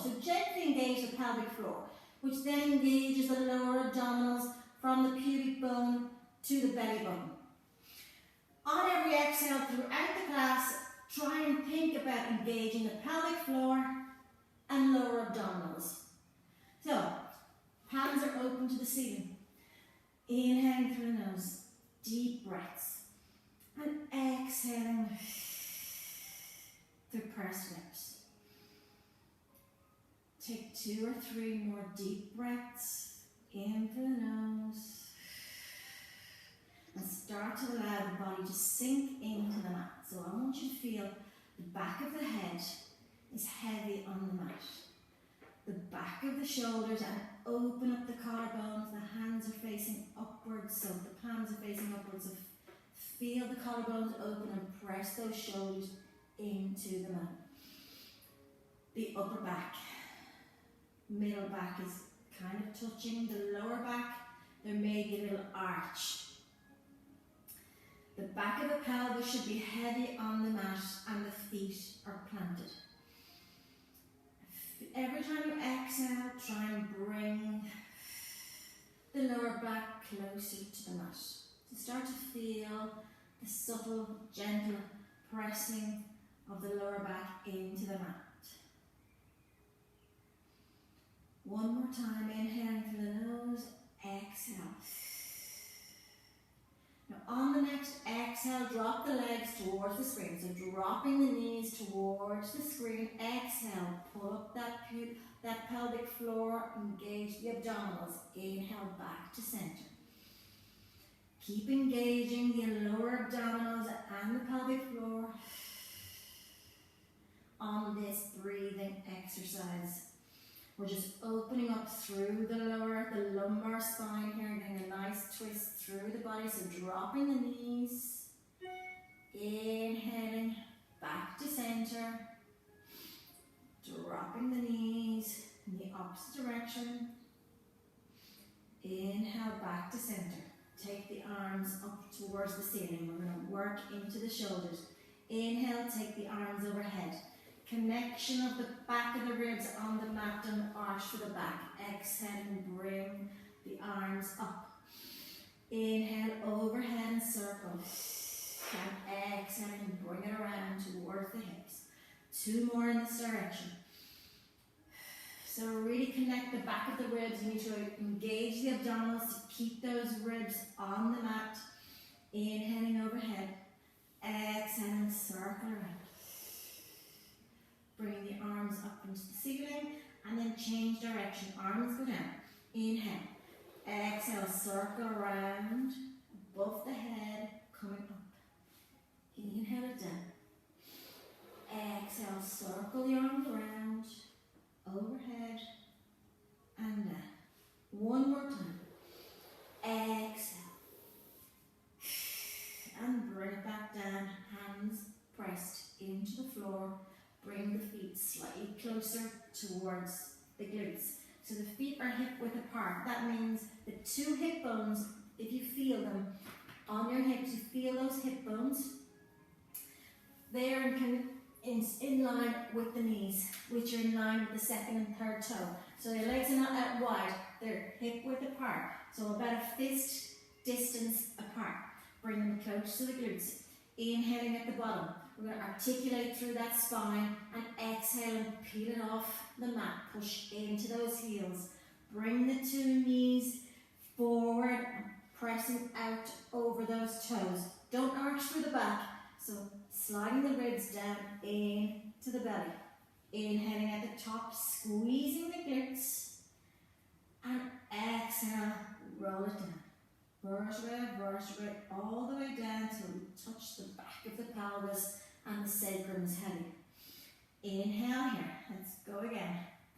So gently engage the pelvic floor, which then engages the lower abdominals from the pubic bone to the belly button. On every exhale throughout the class, try and think about engaging the pelvic floor and lower abdominals. So, palms are open to the ceiling. Inhaling through the nose, deep breaths. And exhaling through pursed lips. Take 2 or 3 more deep breaths in through the nose. And start to allow the body to sink into the mat. So I want you to feel the back of the head is heavy on the mat. The back of the shoulders, and open up the collarbones. The hands are facing upwards, so the palms are facing upwards. So feel the collarbones open and press those shoulders into the mat. The upper back, middle back is kind of touching the lower back. There may be a little arch. The back of the pelvis should be heavy on the mat and the feet are planted. Every time you exhale, try and bring the lower back closer to the mat. So start to feel the subtle, gentle pressing of the lower back into the mat. One more time, inhaling through the nose, exhale. Now on the next exhale, drop the legs towards the screen. So dropping the knees towards the screen. Exhale, pull up that pelvic floor, engage the abdominals. Inhale, back to center. Keep engaging the lower abdominals and the pelvic floor on this breathing exercise. We're just opening up through the lumbar spine here, getting a nice twist through the body. So dropping the knees, inhaling back to center, dropping the knees in the opposite direction. Inhale back to center. Take the arms up towards the ceiling. We're going to work into the shoulders. Inhale, take the arms overhead. Connection of the back of the ribs on the mat, don't arch for the back. Exhale and bring the arms up. Inhale, overhead and circle. And exhale and bring it around towards the hips. 2 more in this direction. So really connect the back of the ribs. You need to engage the abdominals to keep those ribs on the mat. Inhaling overhead. Exhale and circle around. Bring the arms up into the ceiling and then change direction. Arms go down. Inhale. Exhale, circle around above the head, coming up. Inhale it down. Exhale, circle the arms around, overhead and down. One more time. Exhale. And bring it back down, hands pressed into the floor. Bring the feet slightly closer towards the glutes. So the feet are hip width apart. That means the 2 hip bones, if you feel them on your hips, you feel those hip bones. They are in line with the knees, which are in line with the second and third toe. So your legs are not out wide, they're hip width apart. So about a fist distance apart. Bring them close to the glutes. Inhaling at the bottom. We're going to articulate through that spine and exhale and peel it off the mat. Push into those heels. Bring the 2 knees forward and pressing out over those toes. Don't arch through the back. So sliding the ribs down into the belly. Inhaling at the top, squeezing the glutes. And exhale, roll it down. Vertebrae, all the way down till we touch the back of the pelvis and the sacrum is heavy. Inhale here, let's go again.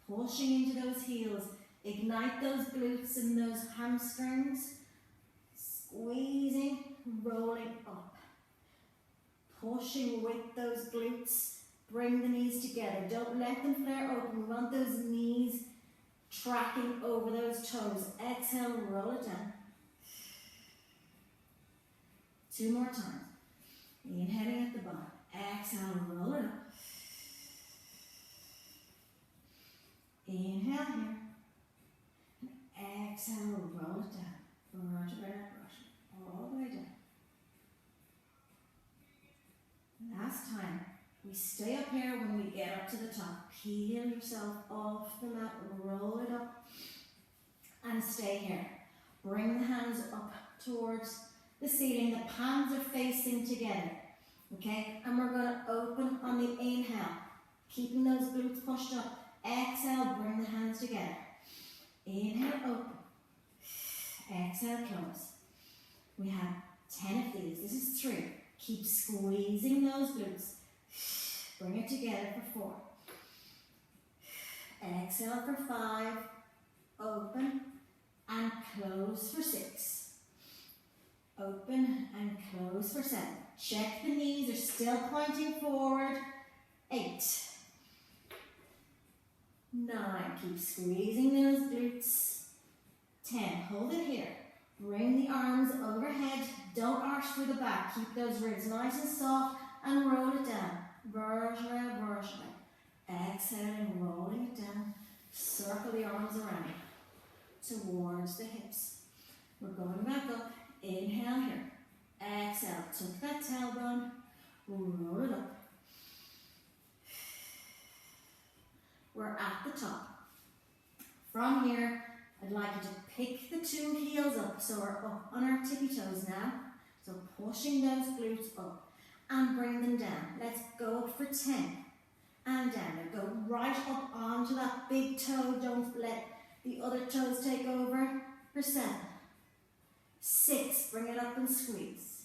Pushing into those heels, ignite those glutes and those hamstrings. Squeezing, rolling up. Pushing with those glutes, bring the knees together. Don't let them flare open, we want those knees tracking over those toes. Exhale, roll it down. 2 more times. Inhaling at the bottom. Exhale, roll it up. Exhale, roll it down. Vertebra, all the way down. Last time. We stay up here when we get up to the top. Peel yourself off the mat, roll it up, and stay here. Bring the hands up towards the ceiling. The palms are facing together. Okay? And we're going to open on the inhale. Keeping those glutes pushed up. Exhale, bring the hands together. Inhale, open. Exhale, close. We have 10 of these. This is 3. Keep squeezing those glutes. Bring it together for 4. Exhale for 5. Open and close for 6. Open and close for 7. Check the knees are still pointing forward. 8. 9. Keep squeezing those glutes. 10. Hold it here. Bring the arms overhead. Don't arch through the back. Keep those ribs nice and soft and roll it down. Vertebra, vertebra. Exhaling, rolling it down. Circle the arms around towards the hips. We're going back up. Inhale here. Exhale. Tuck that tailbone. Roll it up. We're at the top. From here, I'd like you to pick the 2 heels up. So we're up on our tippy toes now. So pushing those glutes up and bring them down. Let's go up for 10 and down. Now go right up onto that big toe. Don't let the other toes take over. For 7. 6. Bring it up and squeeze.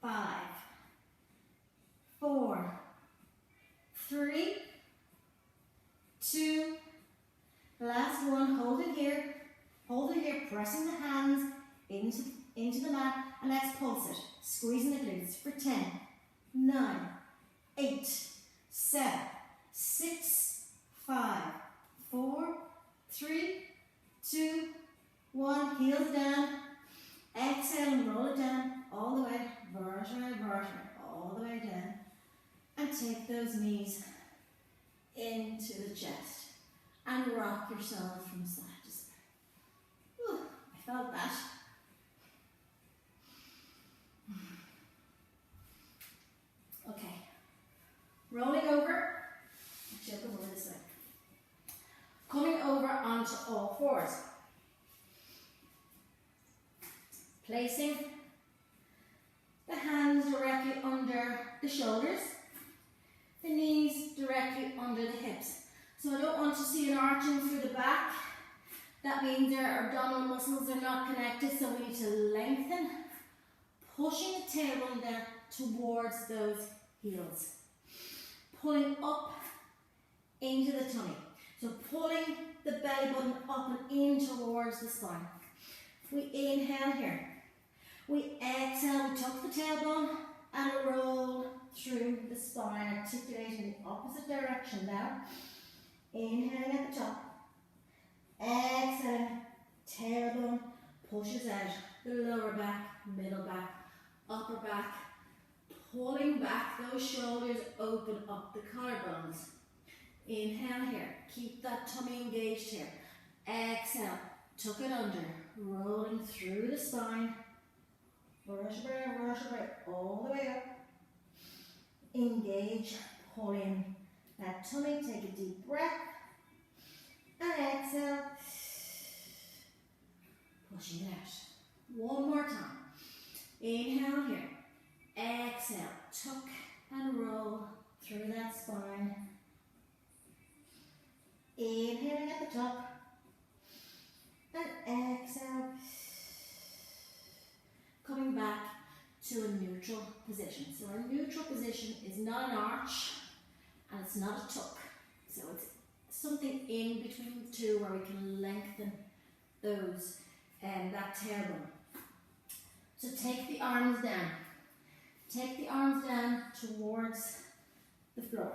5. 4. 3. 2. Last one. Hold it here. Hold it here. Pressing the hands into the mat. And let's pulse it. Squeezing the glutes for 10. 9. 8. 7. 6. 5. 4. 3. 2. 1. Heels down. Exhale and roll it down. All the way. Vertebra, vertebra. All the way down. And take those knees into the chest. And rock yourself from side to side. Ooh, I felt that. Okay. Rolling over. Actually, I'll go over this way. Coming over onto all fours. Placing the hands directly under the shoulders. The knees directly under the hips. So I don't want to see an arching through the back. That means our abdominal muscles are not connected, so we need to lengthen. Pushing the tailbone down towards those heels. Pulling up into the tummy. So pulling the belly button up and in towards the spine. We inhale here. We exhale, we tuck the tailbone and roll through the spine, articulating the opposite direction now. Inhaling at the top. Exhaling, tailbone pushes out the lower back, middle back, upper back. Pulling back those shoulders, open up the collarbones. Inhale here, keep that tummy engaged here. Exhale, tuck it under, rolling through the spine. Vertebrae, vertebrae, all the way up. Engage, pull in that tummy, take a deep breath. And exhale. Pushing it out. One more time. Inhale here. Exhale, tuck and roll through that spine. Inhaling at the top. And exhale. Coming back to a neutral position. So our neutral position is not an arch and it's not a tuck. So it's something in between the two where we can lengthen those and that tailbone. So take the arms down. Take the arms down towards the floor.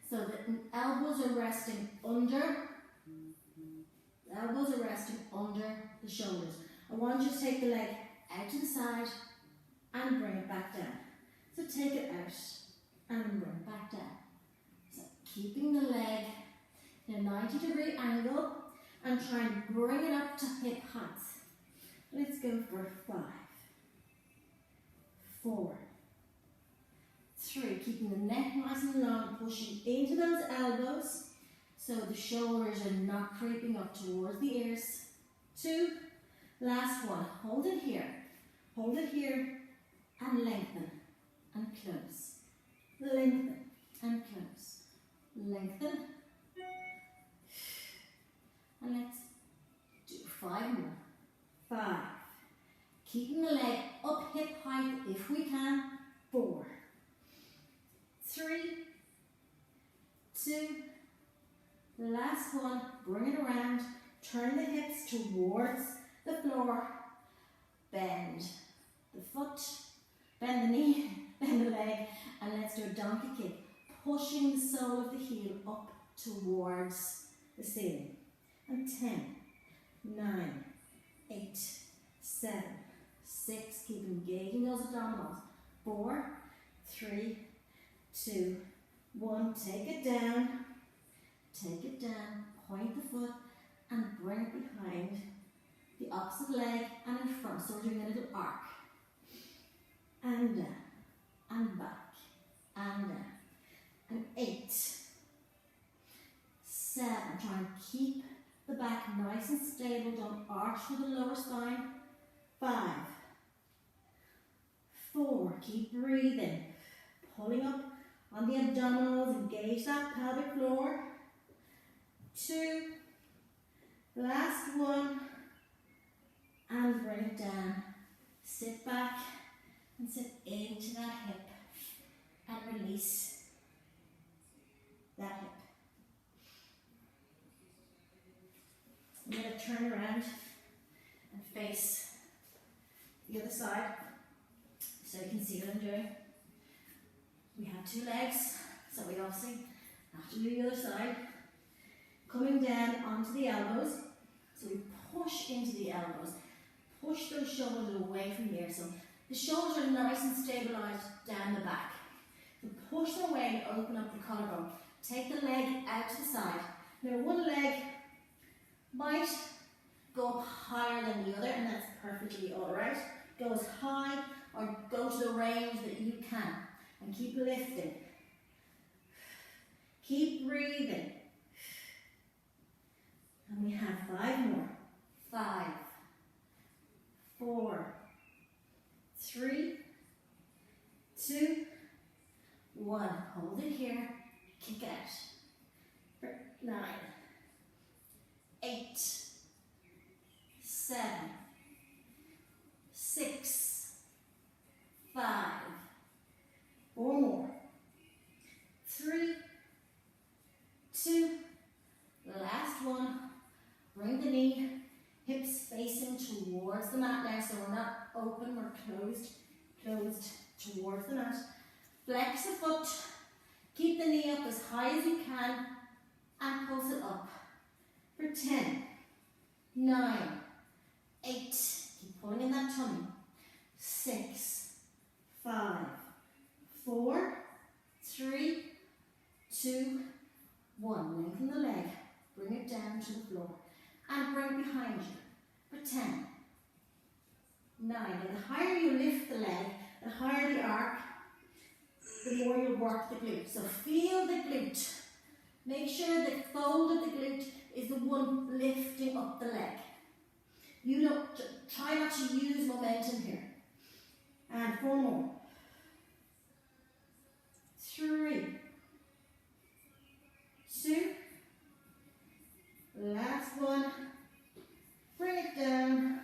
So the elbows are resting under. The elbows are resting under the shoulders. I want you to take the leg out to the side and bring it back down. So take it out and bring it back down. So keeping the leg in a 90-degree angle and try and bring it up to hip height. Let's go for 5, 4, 3, keeping the neck nice and long, pushing into those elbows so the shoulders are not creeping up towards the ears. 2, last one, hold it here and lengthen and close, lengthen and close, lengthen, and let's do 5 more. 5, keeping the leg up hip height if we can. 4, 3, 2, last one, bring it around, turn the hips towards the floor, bend the foot, bend the knee, bend the leg, and let's do a donkey kick, pushing the sole of the heel up towards the ceiling. And 10, 9, 8, 7, 6, keep engaging those abdominals. 4, 3, 2, 1, take it down, point the foot and bring it behind the opposite leg and in front. So we're doing a little arc. And down, and back, and down. And 8, 7, try and keep the back nice and stable, don't arch through the lower spine. 5, 4, keep breathing, pulling up on the abdominals, engage that pelvic floor. 2, last one, and bring it down. Sit back and sit into that hip and release that hip. I'm going to turn around and face the other side so you can see what I'm doing. We have 2 legs, so we obviously have to do the other side. Coming down onto the elbows, so we push into the elbows. Push those shoulders away from here. So the shoulders are nice and stabilised down the back. So push them away and open up the collarbone. Take the leg out to the side. Now one leg might go up higher than the other, and that's perfectly alright. Go as high or go to the range that you can. And keep lifting. Keep breathing. And we have 5 more. 5, 4, 3, 2, 1. Hold it here. Kick out. For 9, 8, 7, 6, 5. 4 more. 3, 2, last one. Bring the knee, hips facing towards the mat now, so we're not open, we're closed towards the mat. Flex the foot, keep the knee up as high as you can, and pulse it up. For 10, 9, 8, keep pulling in that tummy. 6, 5, 4, 3, 2, 1. Lengthen the leg, bring it down to the floor. And bring it behind you for 10, 9. And the higher you lift the leg, the higher the arc, the more you'll work the glute. So feel the glute. Make sure the fold of the glute is the one lifting up the leg. You don't try not to use momentum here. And 4 more. 3, 2. Last one. Bring it down.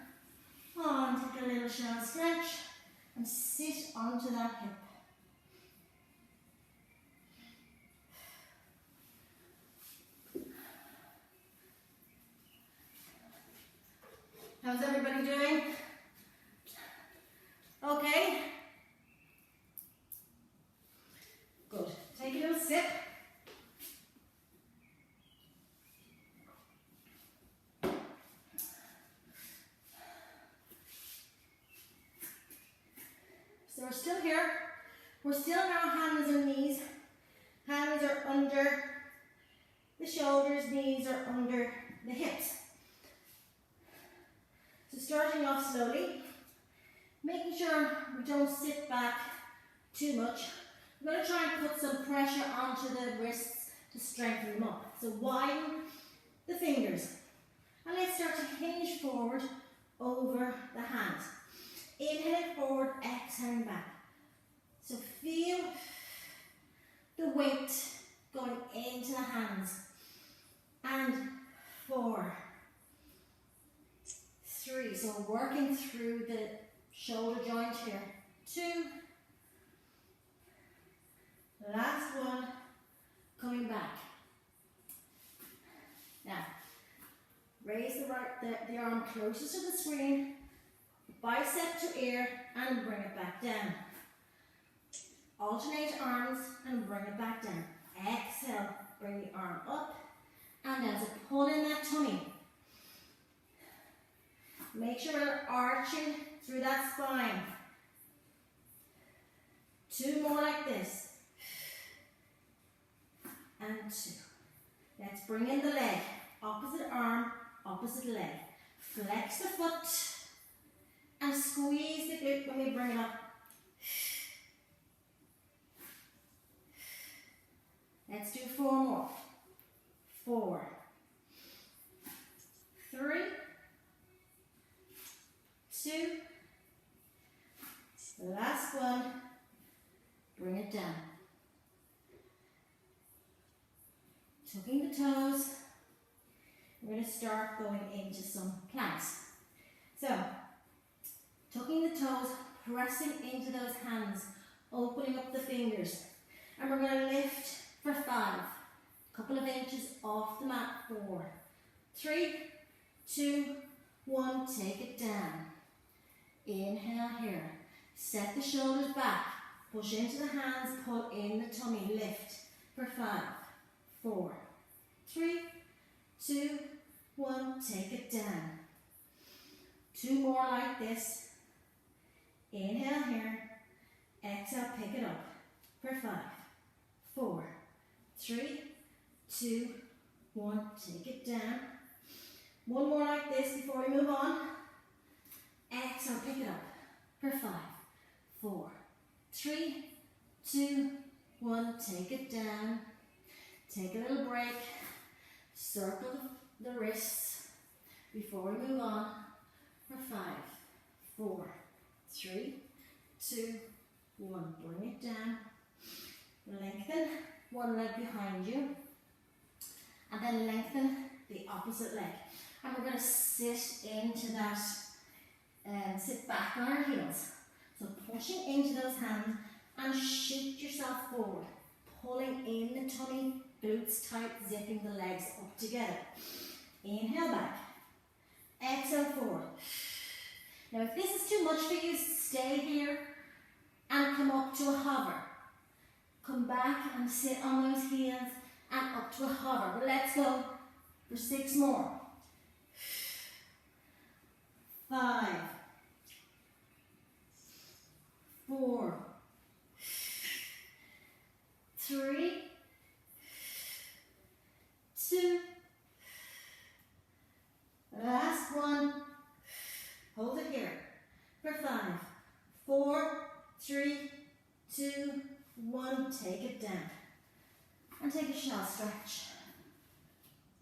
On, take a little shallow stretch and sit onto that hip. How's everybody doing? Okay? Good. Take a little sip. So we're still here. We're still on our hands and knees. Hands are under the shoulders, knees are under the hips. So starting off slowly, making sure we don't sit back too much. We're going to try and put some pressure onto the wrists to strengthen them up. So widen the fingers. And let's start to hinge forward over the hands. Inhaling forward, exhaling back. So feel the weight going into the hands. And 4, 3. So working through the shoulder joint here. 2. Last one. Coming back. Now, raise the arm closest to the screen, bicep to ear, and bring it back down. Alternate arms and bring it back down. Exhale, bring the arm up and down. So pull in that tummy. Make sure we're arching through that spine. 2 more like this. And 2. Let's bring in the leg. Opposite arm, opposite leg. Flex the foot and squeeze the glute when we bring it up. Let's do 4 more. 4, 3, 2. Last one. Bring it down. Tucking the toes. We're going to start going into some planks. So, tucking the toes, pressing into those hands, opening up the fingers. And we're going to lift for 5. A couple of inches off the mat. 4, 3, 2, 1. Take it down. Inhale here. Set the shoulders back. Push into the hands, pull in the tummy. Lift for 5, 4, 3, 2, 1. Take it down. 2 more like this. Inhale here. Exhale, pick it up for 5, 4, 3, 2, 1. Take it down. 1 more like this before we move on. Exhale, pick it up for 5, 4, 3, 2, 1. Take it down. Take a little break. Circle the wrists before we move on for 5, 4, 3, 2, 1. Bring it down. Lengthen one leg behind you. And then lengthen the opposite leg. And we're going to sit into that, sit back on our heels. So pushing into those hands and shoot yourself forward. Pulling in the tummy, glutes tight, zipping the legs up together. Inhale back. Exhale forward. Now if this is too much for you, stay here and come up to a hover. Come back and sit on those heels and up to a hover. But let's go for 6 more. 5, 4, 3, 2. Last one. Hold it here for 5, 4, 3, 2, 1. Take it down. And take a shell stretch.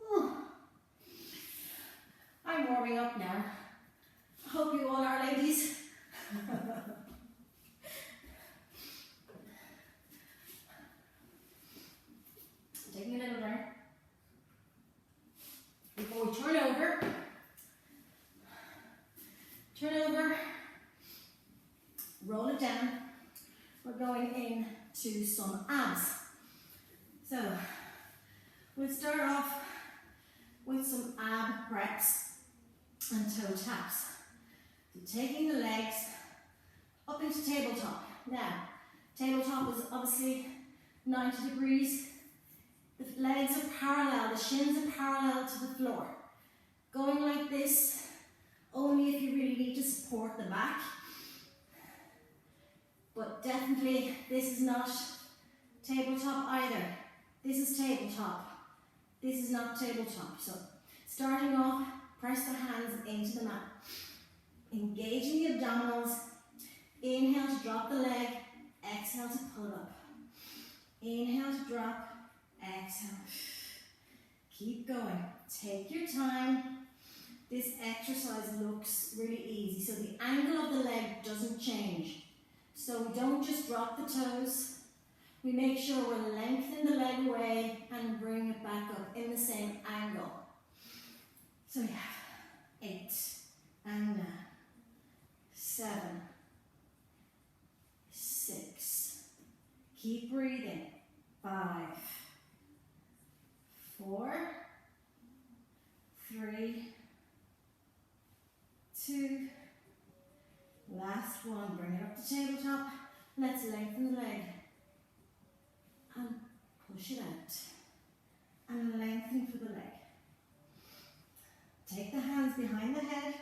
Ooh. I'm warming up now. I hope you all are, ladies. Taking a little breath. Before we turn over, roll it down. We're going into some abs. So, we'll start off with some ab reps and toe taps. So taking the legs up into tabletop. Now, tabletop is obviously 90 degrees. The legs are parallel, the shins are parallel to the floor. Going like this, only if you really need to support the back. But definitely, this is not tabletop either. This is tabletop. This is not tabletop. So starting off, press the hands into the mat. Engaging the abdominals. Inhale to drop the leg. Exhale to pull it up. Inhale to drop. Exhale. Keep going. Take your time. This exercise looks really easy. So the angle of the leg doesn't change. So we don't just drop the toes. We make sure we're lengthening the leg away and bring it back up in the same angle. So we have 8 and 7, 6. Keep breathing. 5, 4, 3, 2. Last one. Bring it up to tabletop. Let's lengthen the leg. And push it out. And lengthen through the leg. Take the hands behind the head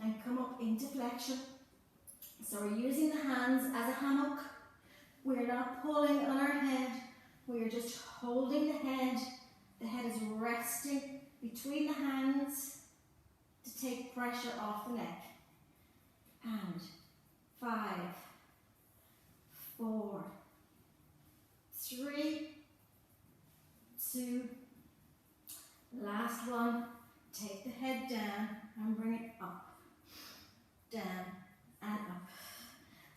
and come up into flexion. So we're using the hands as a hammock. We're not pulling on our head. We're just holding the head. The head is resting between the hands to take pressure off the neck. And 5, 4, 3, 2. Last one. Take the head down and bring it up, down and up.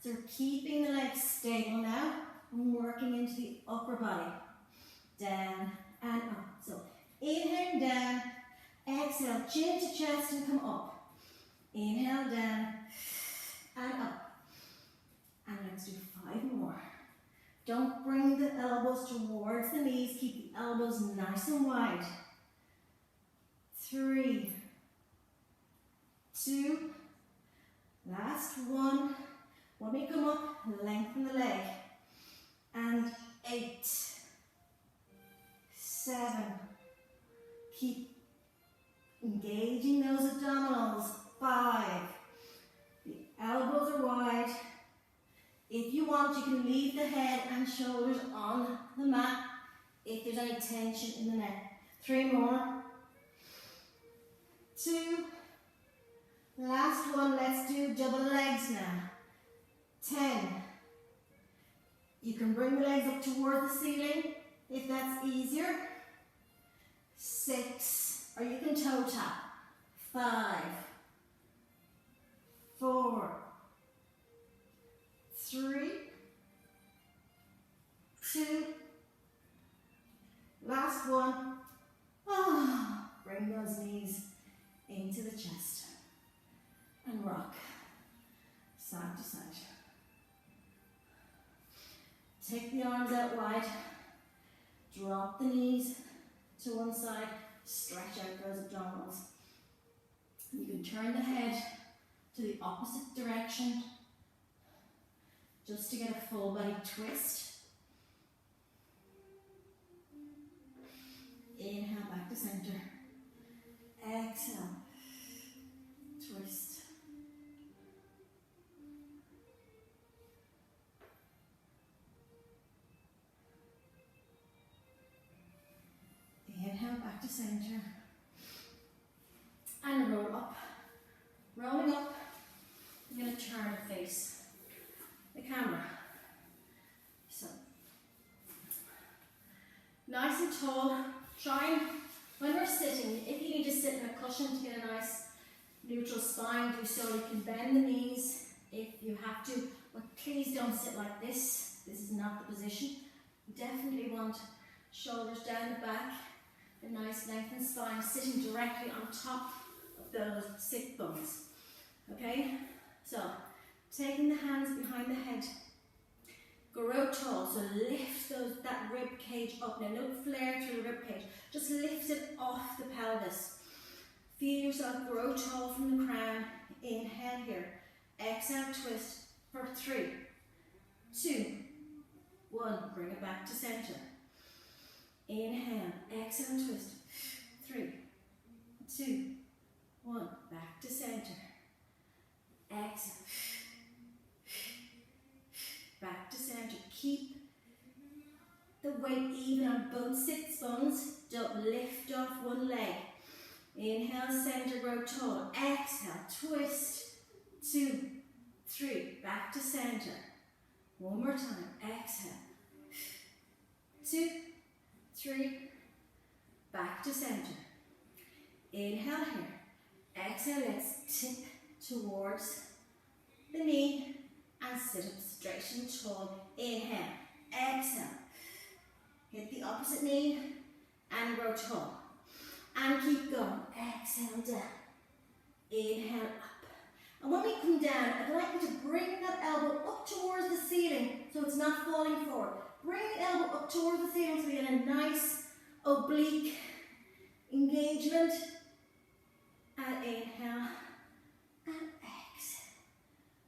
So we're keeping the legs stable now and working into the upper body. Down and up. So inhale down, exhale, chin to chest and come up. Inhale down and up. And let's do 5 more. Don't bring the elbows towards the knees. Keep the elbows nice and wide. 3, 2, last one. When we come up, lengthen the leg. And 8, 7. Keep engaging those abdominals. 5. The elbows are wide. If you want, you can leave the head and shoulders on the mat if there's any tension in the neck. 3 more. 2. Last one. Let's do double legs now. 10. You can bring the legs up towards the ceiling if that's easier. 6. Or you can toe tap. 5, 4, 3, 2. Last one. Bring those knees into the chest and rock side to side. Take the arms out wide, drop the knees to one side, stretch out those abdominals. You can turn the head to the opposite direction just to get a full body twist. Inhale back to center. Exhale. Twist. Inhale back to center. And roll up. Rolling up, you're going to turn and face the camera. So, nice and tall. Try and, when we're sitting, if you need to sit in a cushion to get a nice neutral spine, do so. You can bend the knees if you have to, but please don't sit like this. This is not the position. You definitely want shoulders down the back, a nice lengthened spine, sitting directly on top of those sit bones. Okay? So, taking the hands behind the head, grow tall, so lift that rib cage up. Now, no flare through the rib cage, just lift it off the pelvis. Feel yourself grow tall from the crown. Inhale here. Exhale, twist for 3, 2, 1. Bring it back to center. Inhale, exhale, twist. 3, 2, 1. Back to center. Exhale. Back to center. Keep the weight even on both sit bones. Don't lift off one leg. Inhale, center, grow tall. Exhale, twist. 2, 3, back to center. One more time, exhale. 2, 3, back to center. Inhale here. Exhale, let's tip towards the knee and sit up straight and tall. Inhale, exhale. Hit the opposite knee and grow tall. And keep going. Exhale down. Inhale up. And when we come down, I'd like you to bring that elbow up towards the ceiling so it's not falling forward. Bring the elbow up towards the ceiling so we get a nice oblique engagement. And inhale and exhale.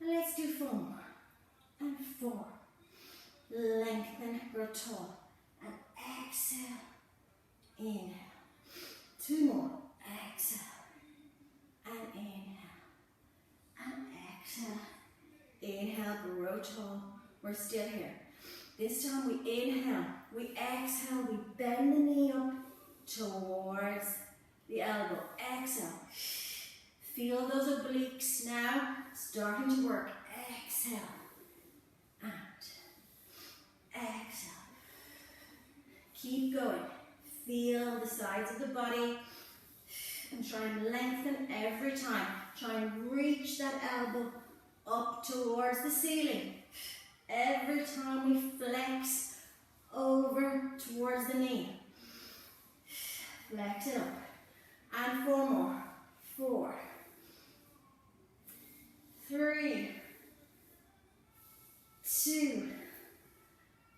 And let's do 4 more. And 4. Lengthen, grow tall. And exhale. Inhale. 2 more. Exhale. And inhale. And exhale. Inhale, grow tall. We're still here. This time we inhale. We exhale. We bend the knee up towards the elbow. Exhale. Feel those obliques now starting to work. Exhale. And exhale. Keep going. Feel the sides of the body and try and lengthen every time. Try and reach that elbow up towards the ceiling. Every time we flex over towards the knee. Flex it up. And 4 more. 4, 3, 2,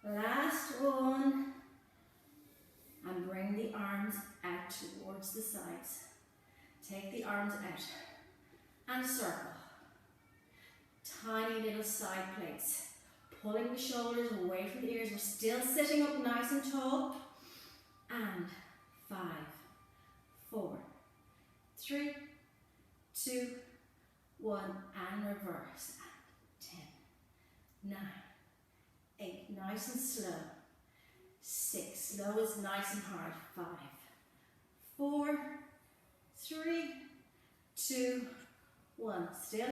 last one. And bring the arms out towards the sides. Take the arms out and circle. Tiny little side plates. Pulling the shoulders away from the ears. We're still sitting up nice and tall. And 5, 4, 3, 2, 1. And reverse. And 10, 9, 8. Nice and slow. 6. Slow is nice and hard. 5, 4, 3, 2, 1. Still.